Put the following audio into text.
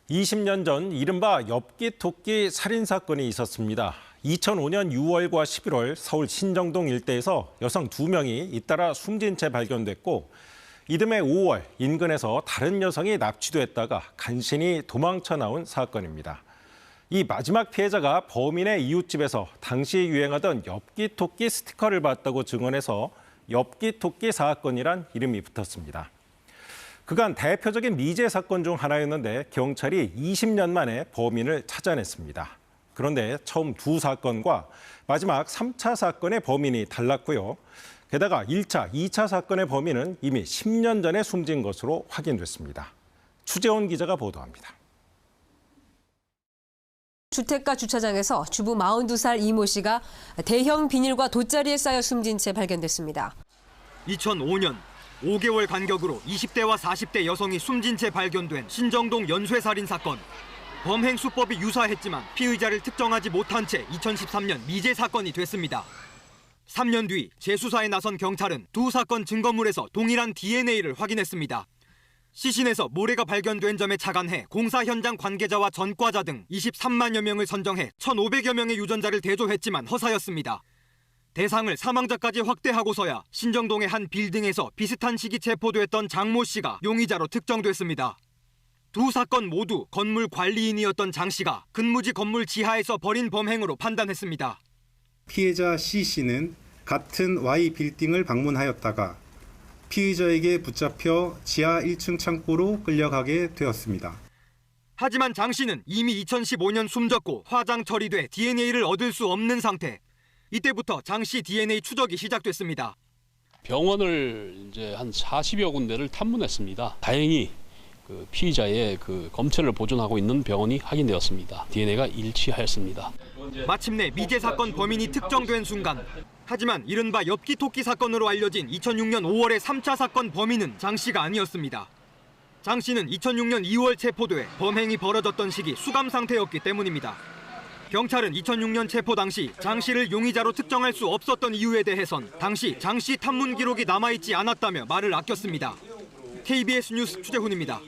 20년 전 이른바 엽기토끼 살인사건이 있었습니다. 2005년 6월과 11월 서울 신정동 일대에서 여성 2명이 잇따라 숨진 채 발견됐고 이듬해 5월 인근에서 다른 여성이 납치됐다가 간신히 도망쳐 나온 사건입니다. 이 마지막 피해자가 범인의 이웃집에서 당시 유행하던 엽기토끼 스티커를 봤다고 증언해서 엽기토끼 사건이란 이름이 붙었습니다. 그간 대표적인 미제 사건 중 하나였는데 경찰이 20년 만에 범인을 찾아냈습니다. 그런데 처음 두 사건과 마지막 3차 사건의 범인이 달랐고요. 게다가 1차, 2차 사건의 범인은 이미 10년 전에 숨진 것으로 확인됐습니다. 추재원 기자가 보도합니다. 주택가 주차장에서 주부 42살 이모 씨가 대형 비닐과 돗자리에 쌓여 숨진 채 발견됐습니다. 2005년 5개월 간격으로 20대와 40대 여성이 숨진 채 발견된 신정동 연쇄살인 사건. 범행 수법이 유사했지만 피의자를 특정하지 못한 채 2013년 미제 사건이 됐습니다. 3년 뒤 재수사에 나선 경찰은 두 사건 증거물에서 동일한 DNA를 확인했습니다. 시신에서 모래가 발견된 점에 착안해 공사 현장 관계자와 전과자 등 23만여 명을 선정해 1,500여 명의 유전자를 대조했지만 허사였습니다. 대상을 사망자까지 확대하고서야 신정동의 한 빌딩에서 비슷한 시기 체포됐던 장모 씨가 용의자로 특정됐습니다. 두 사건 모두 건물 관리인이었던 장 씨가 근무지 건물 지하에서 벌인 범행으로 판단했습니다. 피해자 C 씨는 같은 Y 빌딩을 방문하였다가 피의자에게 붙잡혀 지하 1층 창고로 끌려가게 되었습니다. 하지만 장 씨는 이미 2015년 숨졌고 화장 처리돼 DNA를 얻을 수 없는 상태. 이때부터 장 씨 DNA 추적이 시작됐습니다. 병원을 이제 한 40여 군데를 탐문했습니다. 다행히 그 피의자의 그 검체를 보존하고 있는 병원이 확인되었습니다. DNA가 일치하였습니다. 마침내 미제 사건 범인이 특정된 순간. 하지만 이른바 엽기토끼 사건으로 알려진 2006년 5월의 3차 사건 범인은 장 씨가 아니었습니다. 장 씨는 2006년 2월 체포돼 범행이 벌어졌던 시기 수감 상태였기 때문입니다. 경찰은 2006년 체포 당시 장 씨를 용의자로 특정할 수 없었던 이유에 대해선 당시 장 씨 탐문 기록이 남아있지 않았다며 말을 아꼈습니다. KBS 뉴스 추재훈입니다.